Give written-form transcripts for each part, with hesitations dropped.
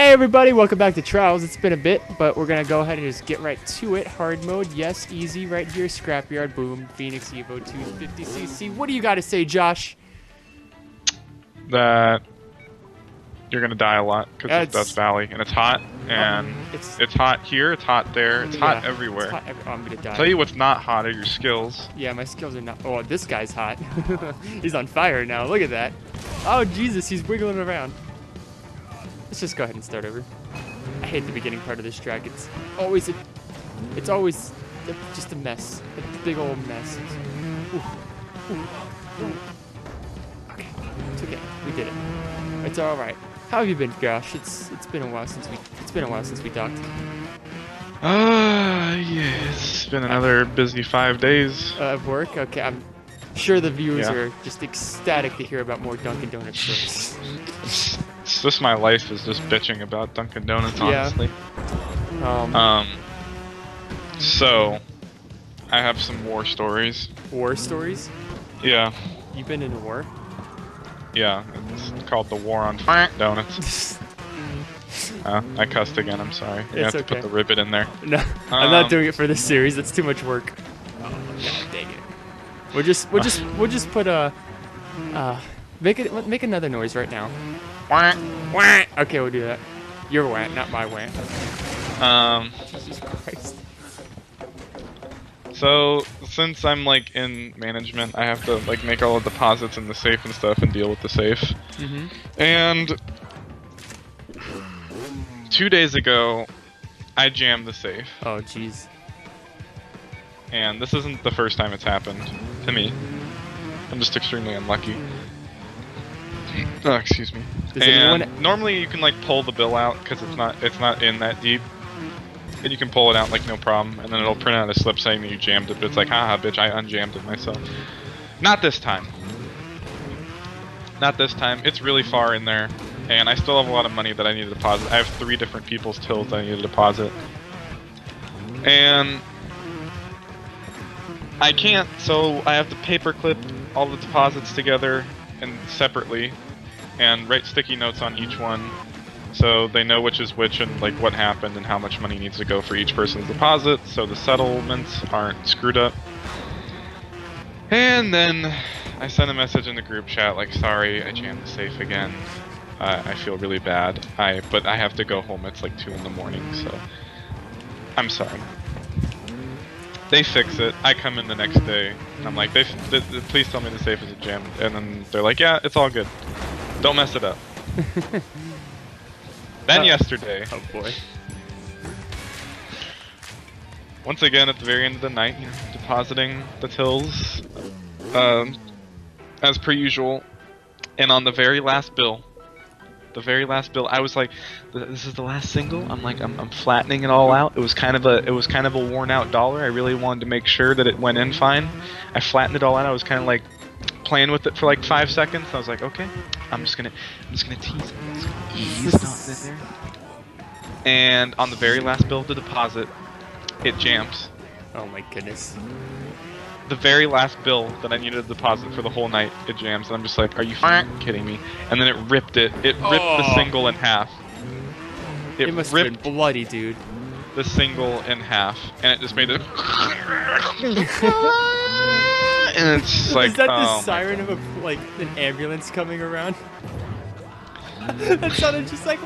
Hey everybody, welcome back to Trials. It's been a bit, but we're gonna go ahead and just get right to it. Hard mode, yes, easy, right here. Scrapyard, boom. Phoenix Evo 250cc. What do you got to say, Josh? That you're gonna die a lot because it's Dust Valley and it's hot, and it's hot here, it's hot there, it's hot everywhere. It's hot oh, I'm gonna die. Tell you what's not hot are your skills. Yeah, my skills are not. Oh, this guy's hot. He's on fire now. Look at that. Oh Jesus, he's wiggling around. Let's just go ahead and start over. I hate the beginning part of this track. It's always just a mess. A big old mess. Ooh. Ooh. Okay, it's okay. We did it. It's all right. How have you been, Josh? It's been a while since we talked. Yeah, it's been another busy 5 days of work. Okay, I'm sure the viewers are just ecstatic to hear about more Dunkin' Donuts stories. It's just my life is just bitching about Dunkin' Donuts, honestly. So, I have some war stories. War stories? Yeah. You've been in a war? Yeah, it's called the War on Donuts. I cussed again, I'm sorry. You have to put the ribbit in there. No, I'm not doing it for this series, that's too much work. Oh, god dang it. We'll just put a, make another noise right now. Okay, we'll do that. Your wah, not my wah. Jesus Christ. So, since I'm like in management, I have to like make all the deposits in the safe and stuff and deal with the safe. And 2 days ago, I jammed the safe. Oh, jeez. And this isn't the first time it's happened to me. I'm just extremely unlucky. Oh, excuse me. And normally you can like pull the bill out because it's not in that deep, and you can pull it out like no problem, and then it'll print out a slip saying that you jammed it. But it's like, haha, bitch, I unjammed it myself. Not this time. Not this time. It's really far in there, and I still have a lot of money that I need to deposit. I have 3 different people's tills that I need to deposit, and I can't. So I have to paperclip all the deposits together and separately, and write sticky notes on each one so they know which is which and like what happened and how much money needs to go for each person's deposit so the settlements aren't screwed up. And then I sent a message in the group chat like, sorry, I jammed the safe again. I feel really bad. But I have to go home. It's like 2 in the morning, so I'm sorry. They fix it. I come in the next day, and I'm like, please tell me the safe is jammed. And then they're like, yeah, it's all good. Don't mess it up. Then yesterday, oh boy. Once again at the very end of the night, depositing the tills, as per usual, and on the very last bill, I was like, this is the last single. I'm like, I'm flattening it all out. It was kind of a worn out dollar. I really wanted to make sure that it went in fine. I flattened it all out. I was kind of like playing with it for like 5 seconds. I was like, okay, I'm just gonna tease it. Ease not in there. And on the very last bill of the deposit, it jams. Oh my goodness. The very last bill that I needed to deposit for the whole night, it jams, and I'm just like, are you fucking kidding me? And then it ripped it. It ripped the single in half. It must have been bloody, dude. The single in half, and it just made it. And it's like, is that the siren of an ambulance coming around? That sounded just like.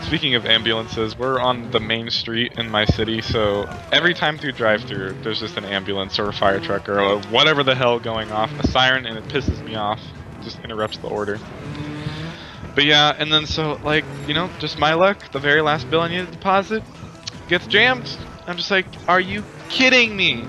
Speaking of ambulances, we're on the main street in my city, so every time through drive-thru, there's just an ambulance or a fire truck or whatever the hell going off, a siren, and it pisses me off. It just interrupts the order. But yeah, and then so, like, you know, just my luck, the very last bill I needed to deposit gets jammed. I'm just like, are you kidding me?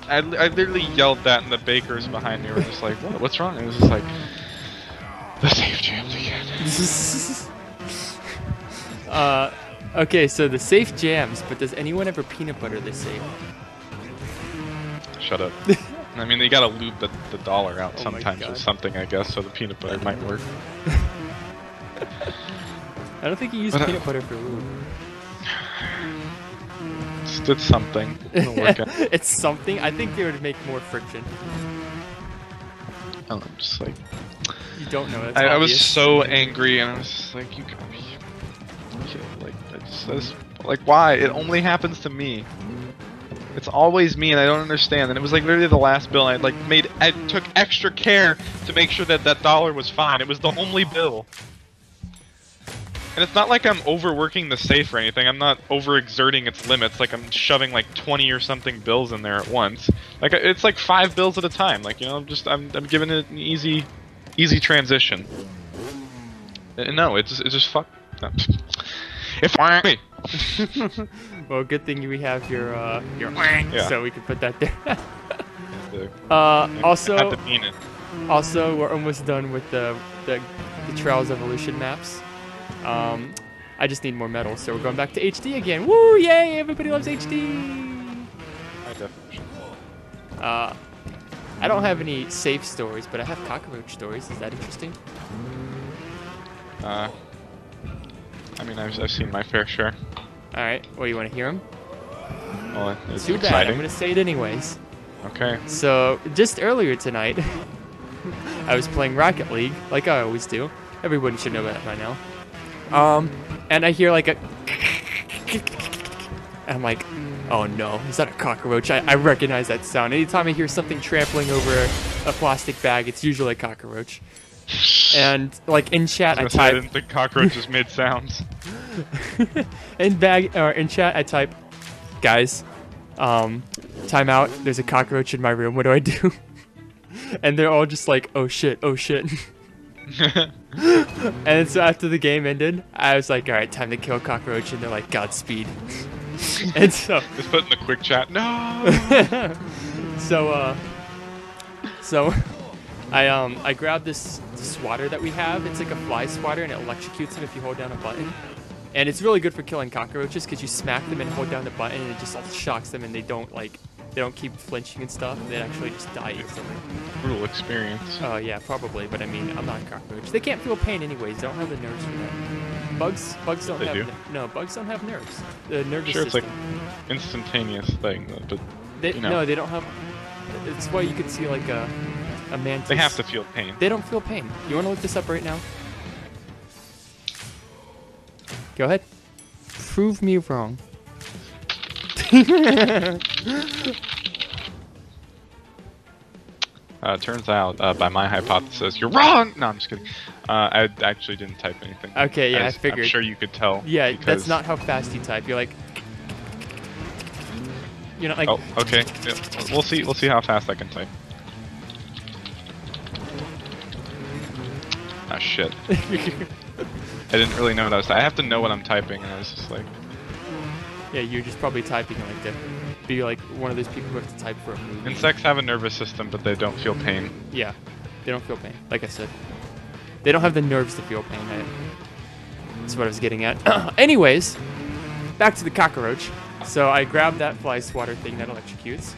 I literally yelled that, and the bakers behind me were just like, what? What's wrong? And it was just like, the safe jammed again. Okay, so the safe jams, but does anyone ever peanut butter the safe? Shut up. I mean, you gotta loop the dollar out sometimes with something, I guess, so the peanut butter might work. I don't think you use peanut butter for lube. It's something. It'll work out. It's something? I think they would make more friction. Oh, I'm just like... You don't know. That's I was obvious. so angry, and I was just like, you gotta be like, that's like, why? It only happens to me. It's always me, and I don't understand. And it was like literally the last bill. I took extra care to make sure that that dollar was fine. It was the only bill. And it's not like I'm overworking the safe or anything. I'm not overexerting its limits. Like I'm shoving like 20 or something bills in there at once. Like it's like 5 bills at a time. Like, you know, I'm giving it an easy transition. No, it's just fuck. No. If me. Well, good thing we have your Yeah. so we can put that there. I Also, had to mean it. Also, we're almost done with the Trials Evolution maps. I just need more medals, so we're going back to HD again. Woo! Yay! Everybody loves HD. I definitely should. I don't have any safe stories, but I have cockroach stories. Is that interesting? I mean, I've seen my fair share. All right. Well, you want to hear them? Well, it's Too bad. exciting. I'm gonna say it anyways. Okay. So just earlier tonight, I was playing Rocket League, like I always do. Everybody should know that by now. And I hear like a. And I'm like, oh no, is that a cockroach? I recognize that sound. Anytime I hear something trampling over a plastic bag, it's usually a cockroach. And like in chat, I I type. didn't think cockroaches made sounds. in chat, I type, guys, time out. There's a cockroach in my room. What do I do? And they're all just like, oh shit, oh shit. And so after the game ended, I was like, all right, time to kill a cockroach. And they're like, Godspeed. And so, Just put in the quick chat. No. so I grabbed this swatter that we have. It's like a fly swatter, and it electrocutes them if you hold down a button. And it's really good for killing cockroaches because you smack them and hold down the button, and it just all shocks them, and they don't keep flinching and stuff. They actually just die instantly. Brutal experience. Oh yeah, probably. But I mean, I'm not a cockroach. They can't feel pain anyways. They don't have the nerves for that. Bugs don't They have do. No, bugs don't have nerves. The nervous Sure, it's like system. instantaneous thing, but you know. No, they don't have. It's why you could see like a mantis. They have to feel pain. They don't feel pain. You want to look this up right now? Go ahead. Prove me wrong. Turns out, by my hypothesis, you're wrong! No, I'm just kidding. I actually didn't type anything. Okay, yeah, I figured. I'm sure you could tell. Yeah, because... that's not how fast you type. You're like... You're not like... Oh, okay. Yeah, we'll see how fast I can type. Ah, shit. I didn't really know what I was I have to know what I'm typing, and I was just like... Yeah, you're just probably typing like to be like one of those people who have to type for a movie. Insects have a nervous system, but they don't feel pain. Yeah, they don't feel pain. Like I said, they don't have the nerves to feel pain. That's what I was getting at. Anyways, back to the cockroach. So I grabbed that fly swatter thing that electrocutes.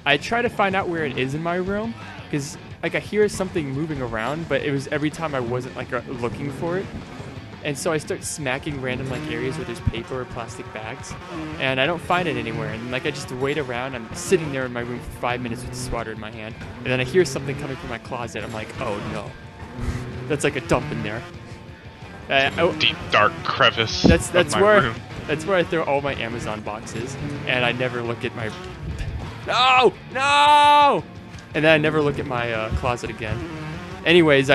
I try to find out where it is in my room because like I hear something moving around, but it was every time I wasn't like looking for it. And so I start smacking random like areas where there's paper or plastic bags, and I don't find it anywhere. And like I just wait around. I'm sitting there in my room for 5 minutes with the swatter in my hand, and then I hear something coming from my closet. I'm like, oh no, that's like a dump in there. Deep dark crevice. That's of my where room. that's where I throw all my Amazon boxes, and I never look at my no, and then I never look at my closet again. Anyways,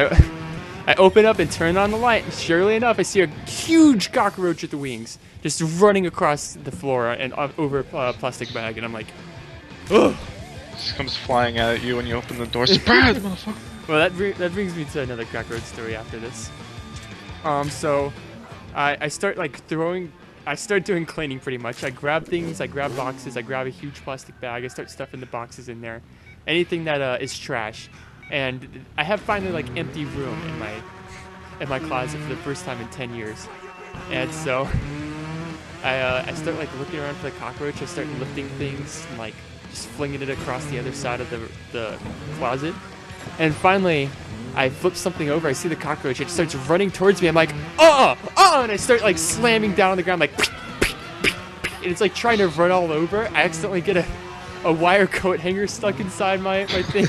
I open up and turn on the light, and surely enough, I see a huge cockroach with the wings just running across the floor and over a plastic bag, and I'm like, ugh. Just comes flying out at you when you open the door. Surprise, motherfucker! Well, that brings me to another cockroach story after this. So I start doing cleaning pretty much. I grab things, I grab boxes, I grab a huge plastic bag, I start stuffing the boxes in there. Anything that is trash. And I have finally like empty room in my closet for the first time in 10 years. And so I start like looking around for the cockroach. I start lifting things and like just flinging it across the other side of the closet. And finally I flip something over. I see the cockroach. It starts running towards me. I'm like, and I start like slamming down on the ground like, and it's like trying to run all over. I accidentally get a wire coat hanger stuck inside my thing,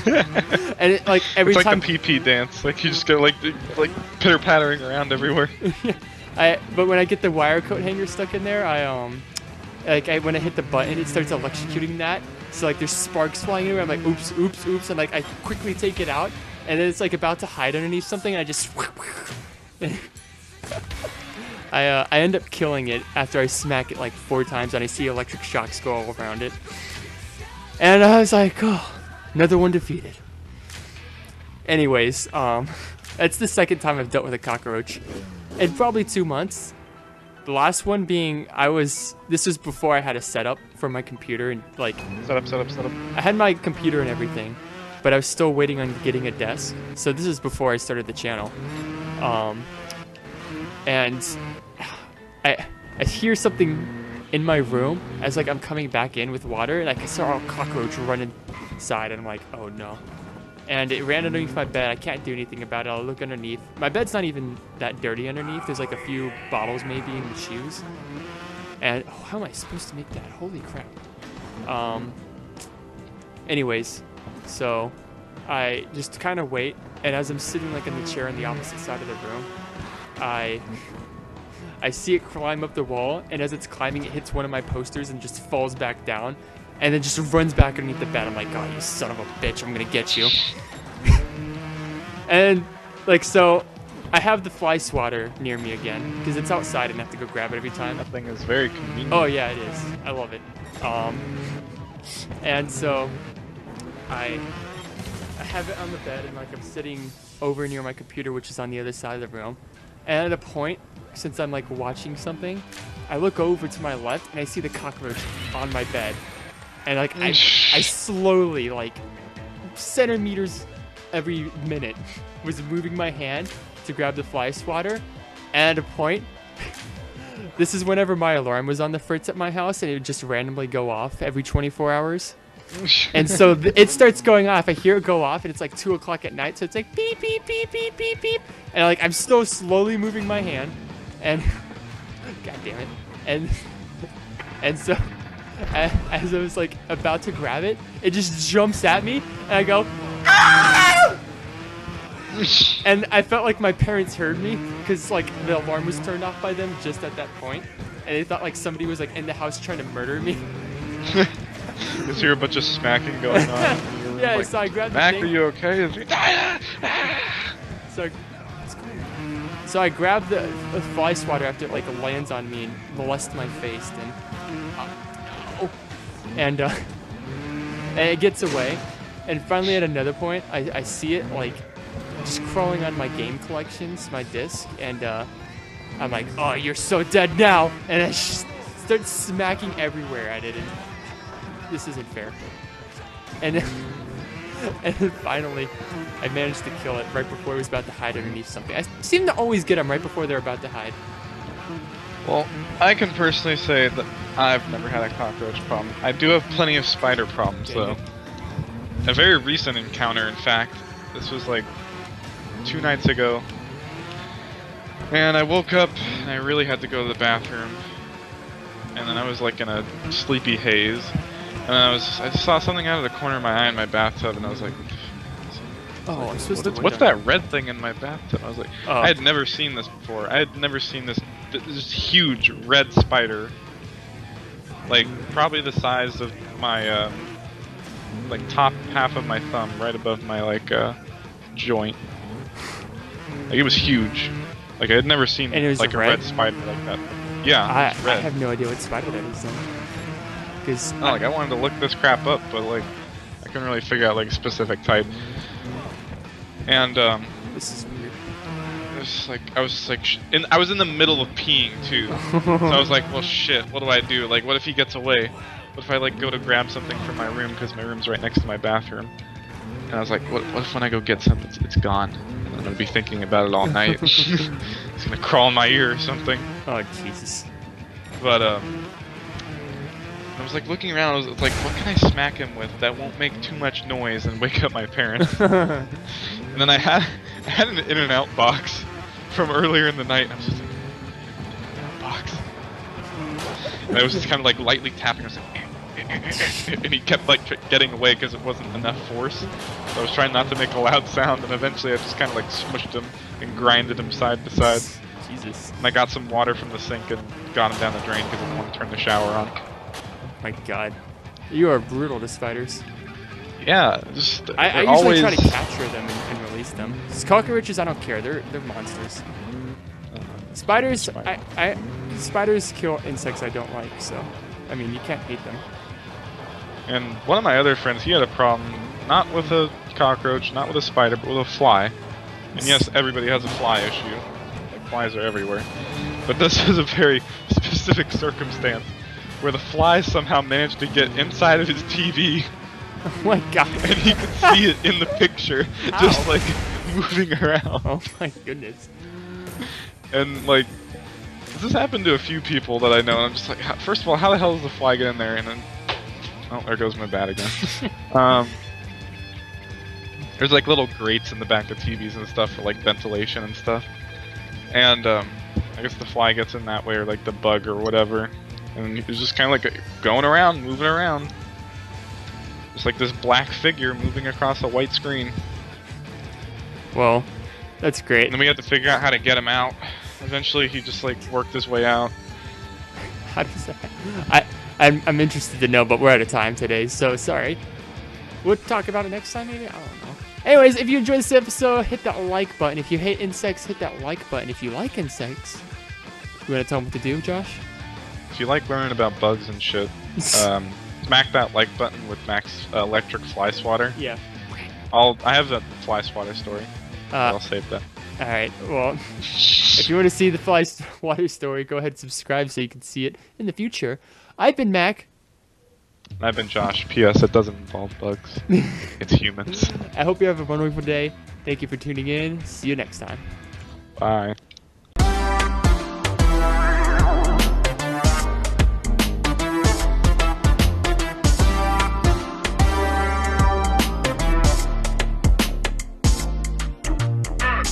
and it, like every it's like time. the pee dance. Like you just go like pitter pattering around everywhere. But when I get the wire coat hanger stuck in there, when I hit the button, it starts electrocuting that. So like there's sparks flying everywhere. I'm like, oops, oops, oops, and like I quickly take it out, and then it's like about to hide underneath something, and I just. I end up killing it after I smack it like 4 times, and I see electric shocks go all around it. And I was like, oh, another one defeated. Anyways, that's the second time I've dealt with a cockroach in probably 2 months. The last one being, this was before I had a setup for my computer and like... Set up. I had my computer and everything, but I was still waiting on getting a desk. So this is before I started the channel. And I hear something in my room as like I'm coming back in with water, and I saw a cockroach run inside, and I'm like, oh no. And it ran underneath my bed. I can't do anything about it. I'll look underneath. My bed's not even that dirty underneath. There's like a few bottles maybe in the shoes. And oh, how am I supposed to make that? Holy crap. Anyways, so I just kind of wait, and as I'm sitting like in the chair on the opposite side of the room, I see it climb up the wall, and as it's climbing, it hits one of my posters and just falls back down, and then just runs back underneath the bed. I'm like, oh, you son of a bitch, I'm gonna get you. And like, so I have the fly swatter near me again because it's outside and I have to go grab it every time. That thing is very convenient. Oh yeah, it is. I love it. And so I have it on the bed, and like I'm sitting over near my computer, which is on the other side of the room. And at a point, since I'm like watching something, I look over to my left and I see the cockroach on my bed. And like I slowly, like centimeters every minute, was moving my hand to grab the fly swatter. And at a point, this is whenever my alarm was on the fritz at my house, and it would just randomly go off every 24 hours. And so it starts going off. I hear it go off, and it's like 2 o'clock at night. So it's like beep, beep, beep, beep, beep, beep. And like I'm still slowly moving my hand, and god damn it. And so as I was like about to grab it, it just jumps at me, and I go, ah! And I felt like my parents heard me because like the alarm was turned off by them just at that point, and they thought like somebody was like in the house trying to murder me. You hear a bunch of smacking going on. Yeah, like, so I grabbed Mac, the are thing. you okay? So I grabbed the fly swatter after it like lands on me and molests my face, and it gets away. And finally at another point, I see it like just crawling on my game collections, my disc, and I'm like, oh, you're so dead now, and I just start smacking everywhere at it, and this isn't fair. And then finally, I managed to kill it right before it was about to hide underneath something. I seem to always get them right before they're about to hide. Well, I can personally say that I've never had a cockroach problem. I do have plenty of spider problems, though. A very recent encounter, in fact. This was like 2 nights ago. And I woke up, and I really had to go to the bathroom. And then I was like in a sleepy haze. And I saw something out of the corner of my eye in my bathtub, and I was like, oh, I'm supposed to what's that red thing in my bathtub? I was like, oh. I had never seen this before. I had never seen this huge red spider. Like, probably the size of my, like, top half of my thumb, right above my, like, joint. Like, it was huge. Like, I had never seen, like, a red spider like that. Yeah, I have no idea what spider that is, then. I wanted to look this crap up, but like I couldn't really figure out like a specific type. And this is weird. I was in the middle of peeing too, so I was like, well, shit, what do I do? Like, what if he gets away? What if I like go to grab something from my room because my room's right next to my bathroom? And I was like, what if when I go get something, it's gone? And I'm gonna be thinking about it all night. It's gonna crawl in my ear or something. Oh Jesus! But I was like looking around, I was like, what can I smack him with that won't make too much noise and wake up my parents? And then I had an In-N-Out box from earlier in the night, and I was just like, In-N-Out box. And I was just kind of like lightly tapping, I was like, and he kept like getting away because it wasn't enough force. So I was trying not to make a loud sound, and eventually I just kind of like smushed him and grinded him side to side. Jesus. And I got some water from the sink and got him down the drain because I didn't want to turn the shower on. Oh my God, you are brutal to spiders. Yeah, just I usually always try to capture them and release them. Cockroaches, I don't care. They're monsters. Spiders, spiders kill insects I don't like. So, I mean, you can't hate them. And one of my other friends, he had a problem, not with a cockroach, not with a spider, but with a fly. And yes, everybody has a fly issue. Like, flies are everywhere. But this is a very specific circumstance where the fly somehow managed to get inside of his TV. Oh my God. And he could see it in the picture, just like moving around. Oh my goodness. And like, this happened to a few people that I know, and I'm just like, first of all, how the hell does the fly get in there? And then, oh, there goes my bat again. There's like little grates in the back of TVs and stuff for like ventilation and stuff. And I guess the fly gets in that way, or like the bug or whatever. And he's just kind of like going around, moving around. Just like this black figure moving across a white screen. Well, that's great. And then we had to figure out how to get him out. Eventually, he just like worked his way out. How does that? I'm interested to know, but we're out of time today, so sorry. We'll talk about it next time, maybe. I don't know. Anyways, if you enjoyed this episode, hit that like button. If you hate insects, hit that like button. If you like insects, you want to tell them what to do, Josh? If you like learning about bugs and shit, smack that like button with Max electric fly swatter. Yeah. I have a fly swatter story. I'll save that. All right. Well, if you want to see the fly swatter story, go ahead and subscribe so you can see it in the future. I've been Mac. I've been Josh. P.S. It doesn't involve bugs. It's humans. I hope you have a wonderful day. Thank you for tuning in. See you next time. Bye.